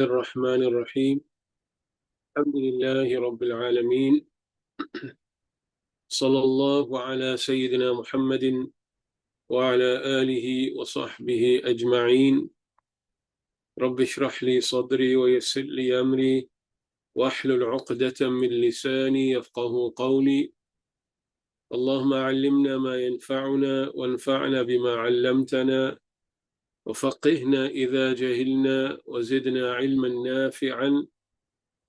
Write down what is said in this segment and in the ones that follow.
الرحمن الرحيم الحمد لله رب العالمين صلى الله على سيدنا محمد وعلى آله وصحبه أجمعين رب اشرح لي صدري ويسر لي أمري واحلل عقدة من لساني يفقه قولي اللهم علمنا ما ينفعنا وانفعنا بما علمتنا وفقهنا إذا جهلنا وزدنا علما نافعا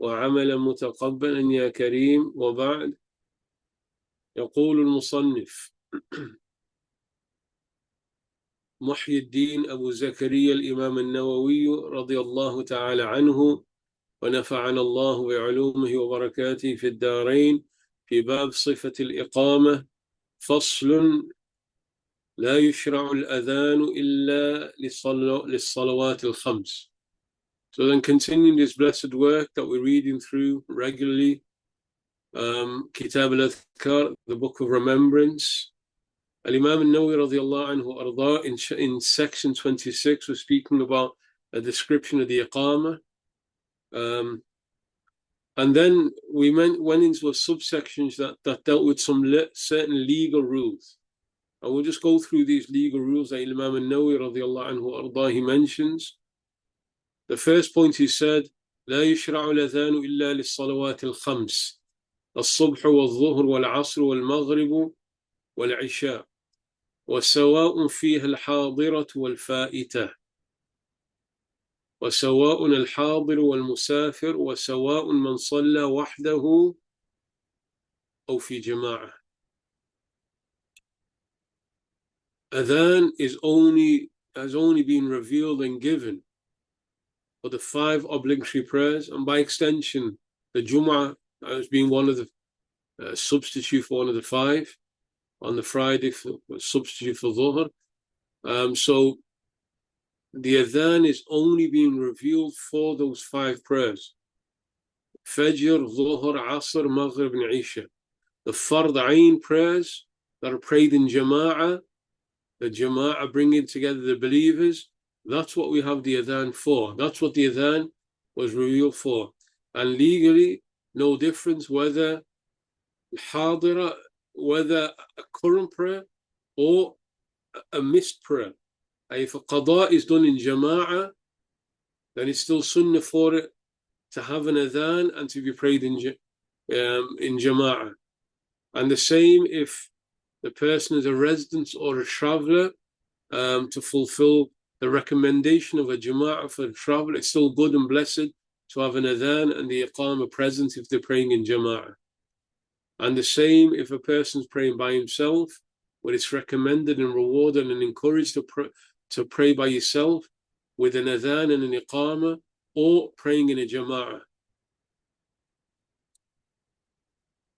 وعملا متقبلا يا كريم. وبعد، يقول المصنف محي الدين أبو زكريا الإمام النووي رضي الله تعالى عنه ونفعنا الله بعلومه وبركاته في الدارين، في باب صفة الإقامة، فصل: لا يشرع الأذان إلا للصلوات الخمس. So then, continuing this blessed work that we're reading through regularly, Kitab al-Adhkār, the book of remembrance. Al-Imam al-Nawawi radiallahu anhu arda, in section 26 was speaking about a description of the Iqamah. And then we went into a subsections that dealt with some certain legal rules. And we'll just go through these legal rules that Imam al-Nawawi radiallahu anhu arda, he mentions. The first point he said, لا يشرع الأذان إلا للصلوات الخمس الصبح والظهر والعصر والمغرب والعشاء وسواء فيها الحاضرة والفائتة وسواء الحاضر والمسافر وسواء من صلى وحده أو في جماعة. Adhan has only been revealed and given for the 5 obligatory prayers, and by extension the Jum'ah as being one of the substitute for one of the 5, on the Friday for substitute for Dhuhr. So the Adhan is only being revealed for those 5 prayers: Fajr, Dhuhr, Asr, Maghrib and Isha. The Fard Ayn prayers that are prayed in Jama'ah, the Jama'ah bringing together the believers, that's what we have the Adhan for. That's what the Adhan was revealed for. And legally, no difference whether Hadira, whether a current prayer or a missed prayer. If a qada is done in Jama'ah, then it's still sunnah for it to have an Adhan and to be prayed in Jama'ah. And the same if the person is a resident or a traveler, to fulfill the recommendation of a Jama'ah for a traveler, it's still good and blessed to have an Adhan and the Iqamah present if they're praying in Jama'ah. And the same if a person's praying by himself, where it's recommended and rewarded and encouraged to pray by yourself with an Adhan and an Iqamah, or praying in a Jama'ah.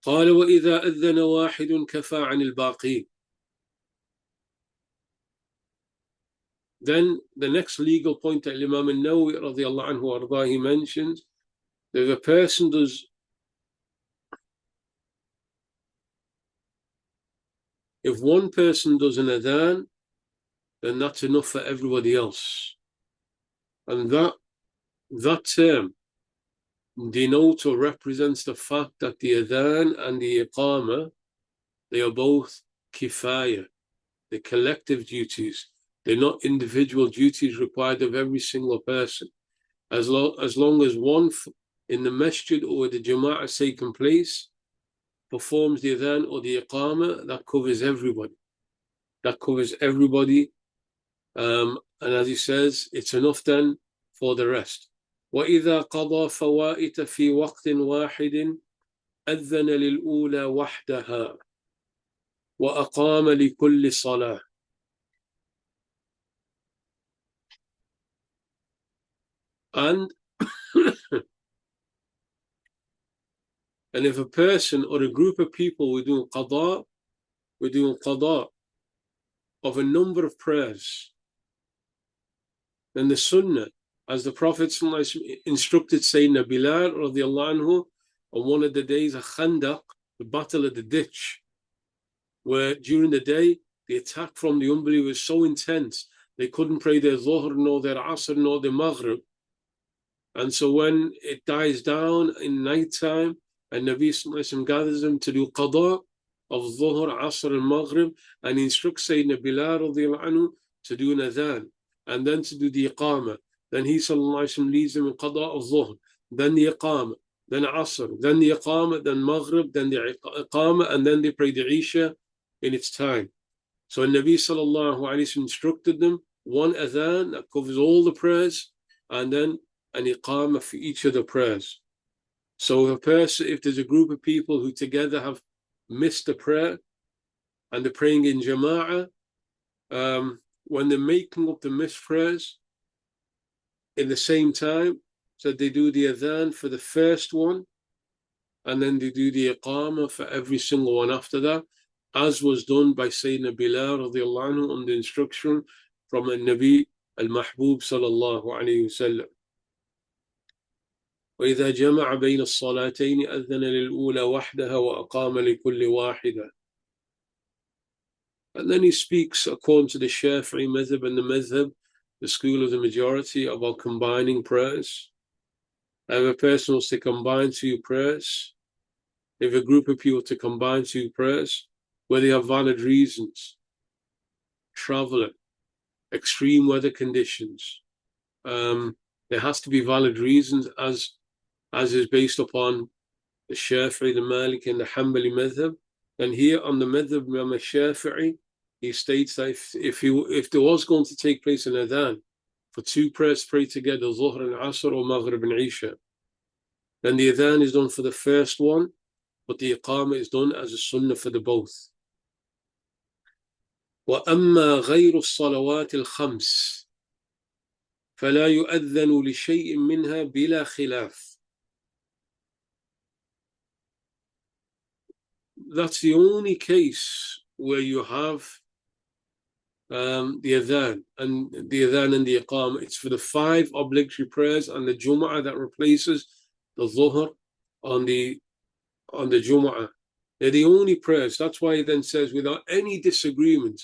قال وإذا أذن واحد كفى عن الباقين. Then the next legal point that Imam al-Nawawi radiallahu anhu arda, he mentions that if a person does, if one person does an Adhan, then that's enough for everybody else. And that term denotes or represents the fact that the Adhan and the Iqamah, they are both kifaya, the collective duties. They're not individual duties required of every single person. As long as one in the masjid or the Jama'ah is taking place performs the Adhan or the Iqamah, that covers everybody. That covers everybody. And as he says, it's enough then for the rest. وَإِذَا قَضَى فَوَائِتَ فِي وَقْتٍ وَاحِدٍ أَذَّنَ لِلْأُولَى وَحْدَهَا وَأَقَامَ لِكُلِّ صَلَاةٍ. And and if a person or a group of people were doing qada of a number of prayers, then the sunnah, as the Prophet instructed Sayyidina Bilal radiallahu anhu on one of the days of Khandaq, the battle of the ditch, where during the day the attack from the unbelievers was so intense they couldn't pray their Dhuhr nor their Asr nor their Maghrib. And so when it dies down in night time, and Nabi Sallallahu Alaihi Wasallam gathers them to do qada of Dhuhr, Asr, and Maghrib, and instructs Sayyidina Bilal radiallahu anhu to do an adhan, and then to do the iqamah. Then he Sallallahu Alaihi Wasallam leads them in qada of Dhuhr, then the iqamah, then Asr, then the iqamah, then Maghrib, then the iqamah, and then they pray the Isha in its time. So Nabi Sallallahu Alaihi Wasallam instructed them one adhan that covers all the prayers, and then an iqamah for each of the prayers. So if there's a group of people who together have missed a prayer and they're praying in jama'ah, when they're making up the missed prayers in the same time, so they do the adhan for the first one, and then they do the iqamah for every single one after that, as was done by Sayyidina Bilal radiallahu anhu on the instruction from the Nabi al-Mahbub sallallahu alayhi wa sallam. وإذا جمع بين الصلاتين أذن للأولى وحدها وأقام لكل واحدة. And then he speaks according to the Shafi'i madhab and the madhab, the school of the majority, about combining prayers. If a person wants to combine two prayers, if a group of people to combine two prayers, where they have valid reasons, traveling, extreme weather conditions, there has to be valid reasons, as is based upon the Shafi'i, the Maliki, and the Hanbali madhab. And here on the madhab of Imam Shafi'i, he states that if there was going to take place an adhan for two prayers prayed together, Dhuhr and Asr or Maghrib and Isha, then the adhan is done for the first one, but the iqamah is done as a sunnah for the both. وأما غير الصلوات الخمس فلا يؤذن لشيء منها بلا خلاف. That's the only case where you have the adhan and the iqamah. It's for the 5 obligatory prayers and the Jumu'ah that replaces the Dhuhr on the Jumu'ah. They're the only prayers. That's why he then says, without any disagreement,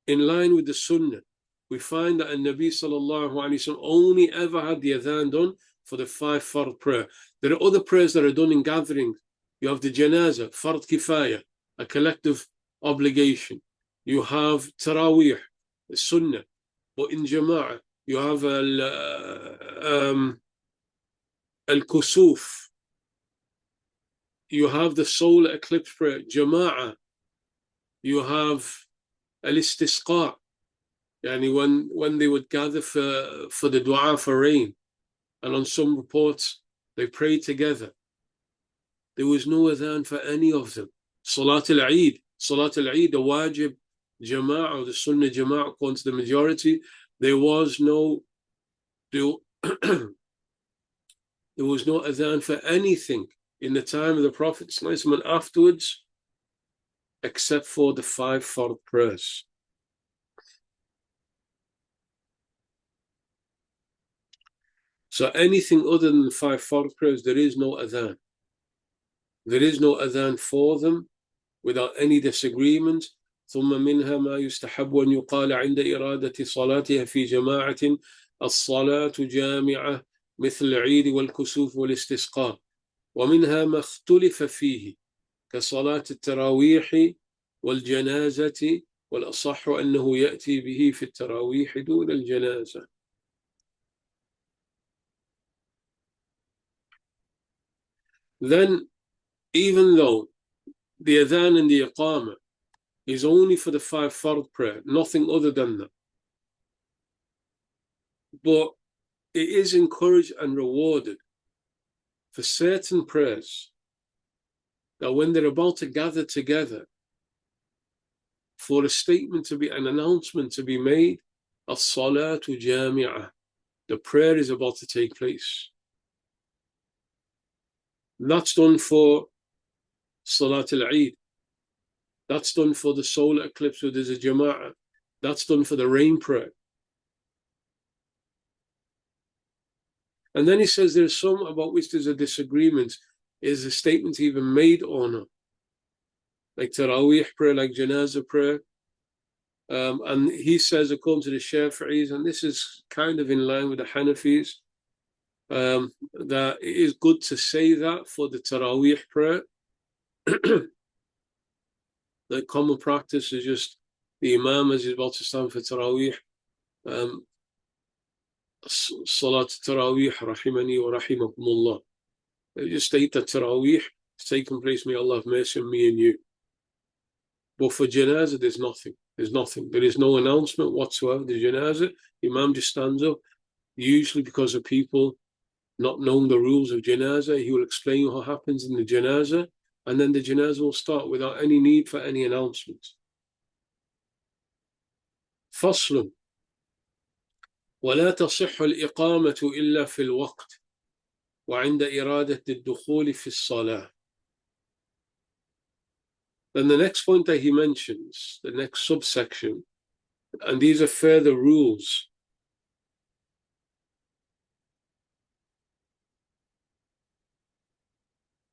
in line with the Sunnah, we find that Nabi Sallallahu Alaihi Wasallam only ever had the adhan done for the 5 fard prayer. There are other prayers that are done in gatherings. You have the janazah, fard kifaya, a collective obligation. You have tarawih, sunnah. But in jama'ah, you have al-kusuf. You have the solar eclipse prayer, jama'ah. You have al-istisqa. Yani when they would gather for the dua for rain. And on some reports, they prayed together. There was no adhan for any of them. Salat al-Eid, the wajib jama'ah, or the sunnah jama'ah, according to the majority, there was no adhan for anything in the time of the Prophet and afterwards, except for the 5 fard prayers. So anything other than the 5 fard prayers, there is no adhan. There is no adhan for them without any disagreement. ثم منها ما يستحب أن يقال عند إرادة صلاتها في جماعة الصلاة جامعة مثل العيد والكسوف والاستسقاء، ومنها ما اختلف فيه كصلاة التراويح والجنازة، والأصح أنه يأتي به في التراويح دون الجنازة. Then, even though the adhan and the iqamah is only for the 5 fard prayer, nothing other than that, but it is encouraged and rewarded for certain prayers that when they're about to gather together for a statement to be, an announcement to be made, as-salatu jami'ah, the prayer is about to take place. That's done for Salat al-Eid. That's done for the solar eclipse where there's a jama'ah. That's done for the rain prayer. And then he says there's some about which there's a disagreement. Is a statement even made or not? Like Taraweeh prayer, like Janazah prayer. And he says, according to the Shafi'is, and this is kind of in line with the Hanafis, that it is good to say that for the Taraweeh prayer. The common practice is just the Imam, as he's about to stand for Taraweeh, Salat Taraweeh, Rahimani wa Rahimakumullah. They just state that Taraweeh is taking place, may Allah have mercy on me and you. But for Janazah, there's nothing. There's nothing. There is no announcement whatsoever. The Janazah, Imam just stands up, usually because of people not knowing the rules of Janazah. He will explain what happens in the Janazah, and then the Janazah will start without any need for any announcement. فصل ولا تصح الإقامة إلا في الوقت وعند إرادة الدخول في الصلاة. Then the next point that he mentions, the next subsection, and these are further rules,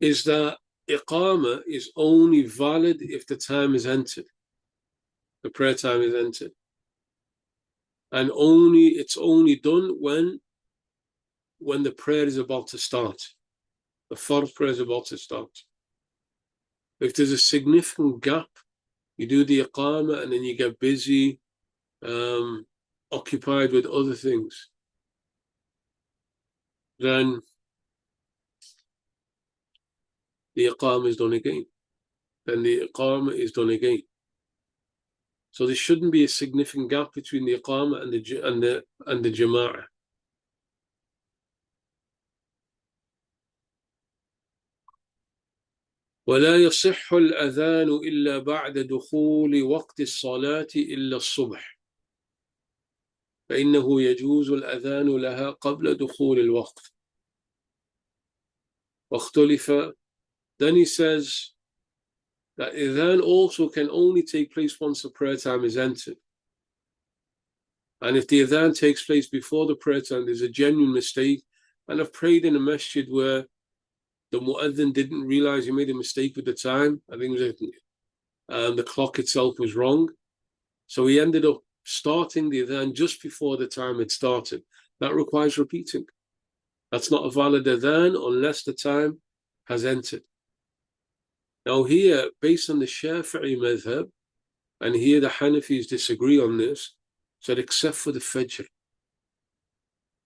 is that Iqamah is only valid if the time is entered, the prayer time is entered. And it's only done when the prayer is about to start. The Fard prayer is about to start. If there's a significant gap, you do the Iqamah and then you get busy, occupied with other things, then the Iqamah is done again. Then the Iqamah is done again. So there shouldn't be a significant gap between the Iqamah and the Jama'ah. ولا يصح الأذان إلا بعد دخول وقت الصلاة إلا الصبح فإنه يجوز الأذان لها قبل دخول الوقت. واختلف. Then he says that Adhan also can only take place once the prayer time is entered. And if the Adhan takes place before the prayer time, there's a genuine mistake. And I've prayed in a masjid where the mu'adhin didn't realize he made a mistake with the time. I think it was the clock itself was wrong. So he ended up starting the Adhan just before the time had started. That requires repeating. That's not a valid Adhan unless the time has entered. Now here, based on the Shafi'i madhab, and here the Hanafis disagree on this, said except for the Fajr.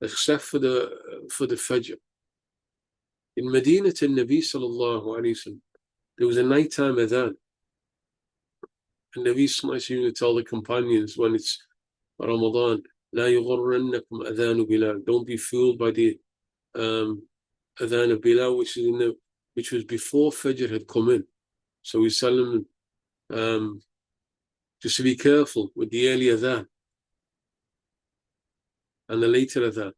Except for the Fajr. In Medina to Nabi sallallahu alayhi wa sallam, there was a nighttime adhan. And Nabi sallallahu alayhi wa sallam would tell the companions when it's Ramadan, لا يغرنكم أذان بلال. Don't be fooled by the adhan of Bilal, which was before Fajr had come in. So he's telling them just to be careful with the early adhan and the later adhan.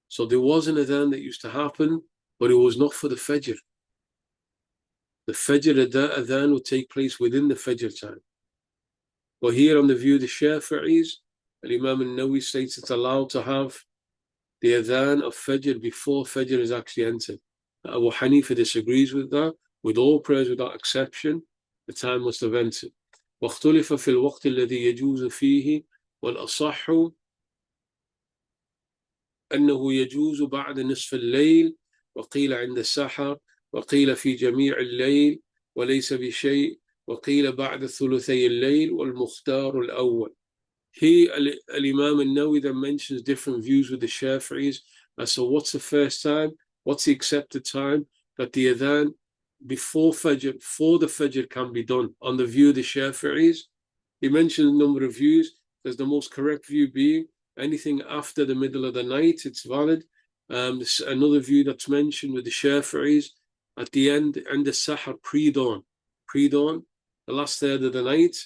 So there was an adhan that used to happen, but it was not for the Fajr. The Fajr adhan would take place within the Fajr time. But here on the view of the Shafi'is, Imam al-Nawawi states it's allowed to have the adhan of Fajr before Fajr is actually entered. Abu Hanifa disagrees with that. With all prayers without exception, the time must have entered. واختلف في الوقت الذي يجوز فيه والأصح أنه يجوز بعد نصف الليل وقيل عند السحر وقيل في جميع الليل وليس بشيء وقيل بعد ثلثي الليل والمختار الأول. Here Imam al-Nawawi then mentions different views with the Shafi'is as to what's the first time, what's the accepted time that the adhan before Fajr, for the Fajr can be done. On the view of the Shafi'is, he mentioned a number of views. There's the most correct view being anything after the middle of the night, it's valid. Another view that's mentioned with the Shafi'is, at the end the Sahar, pre-dawn, the last third of the night.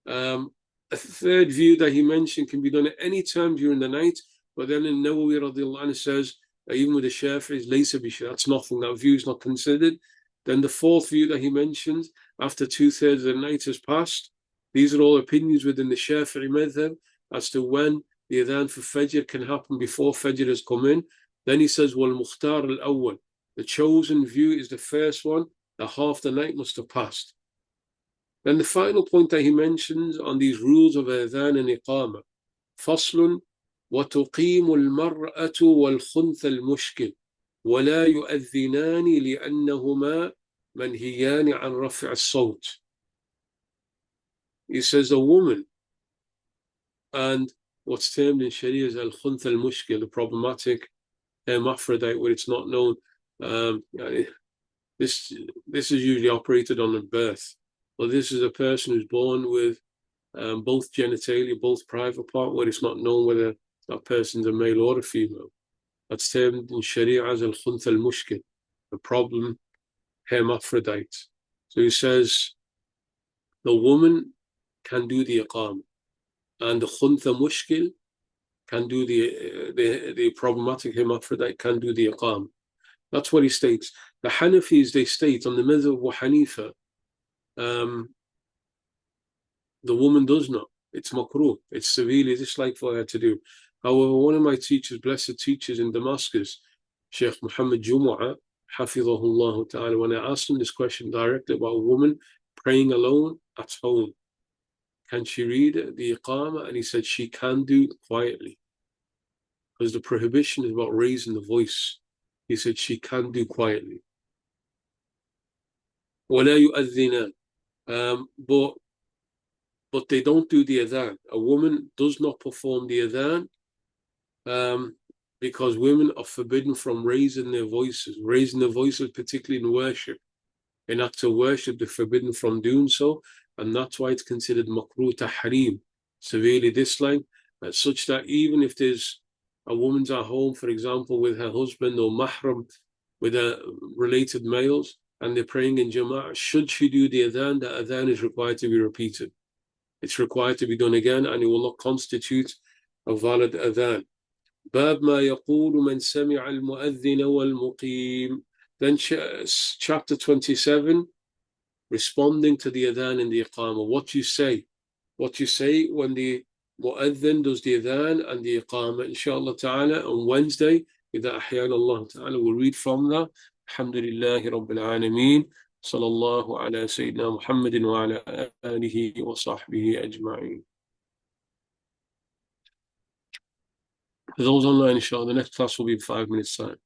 A third view that he mentioned can be done at any time during the night, but then in Nawawi radiallahu anhu says, even with the Shafi'is, laysa bishay, that's nothing, that view is not considered. Then the fourth view that he mentioned, after 2/3 of the night has passed, these are all opinions within the Shafi'i madhab as to when the adhan for Fajr can happen before Fajr has come in. Then he says, wal mukhtar al-awwal, the chosen view is the first one, that half the night must have passed. Then the final point that he mentions on these rules of adhan and iqamah, faslun وتقيم المرأة والخنث المشكل ولا يؤذنان لأنهما منهيان عن رفع الصوت. He says a woman and what's termed in Sharia as al-khunth al-mushkil, the problematic hermaphrodite where it's not known. This is usually operated on at birth. Well, this is a person who's born with both genitalia, both private part, where it's not known whether that person's a male or a female. That's termed in Sharia as al-khunth al-mushkil, the problem hermaphrodite. So he says the woman can do the iqam, and the khunth al-mushkil can do the problematic hermaphrodite can do the iqam. That's what he states. The Hanafis, they state on the madhab of Abu Hanifa, the woman does not. It's makruh. It's severely disliked for her to do. However, one of my teachers, blessed teachers in Damascus, Sheikh Muhammad Jumu'ah, Hafidhahullah Ta'ala, when I asked him this question directly about a woman praying alone at home, can she read the Iqamah? And he said she can do it quietly. Because the prohibition is about raising the voice. He said she can do quietly. وَلَا يُؤَذِّنَانِ but they don't do the adhan. A woman does not perform the adhan because women are forbidden from raising their voices. Raising their voices, particularly in worship. In acts of worship, they're forbidden from doing so, and that's why it's considered makruh tahrim, severely disliked, such that even if there's a woman's at home, for example, with her husband or mahram, with related males, and they're praying in jama'ah, should she do the adhan is required to be repeated. It's required to be done again, and it will not constitute a valid adhan. باب ما يقول من سمع المؤذن والمقيم. Then chapter 27, responding to the adhan and the iqamah. What you say when the mu'adhin does the adhan and the iqamah. Inshallah ta'ala, on Wednesday, إذا أحيانا الله ta'ala, we'll read from that. Alhamdulillahi Rabbil Alameen. Sallallahu ala Sayyidina Muhammadin wa ala alihi wa sahbihi ajma'in. For those online, inshallah, the next class will be in 5 minutes' time.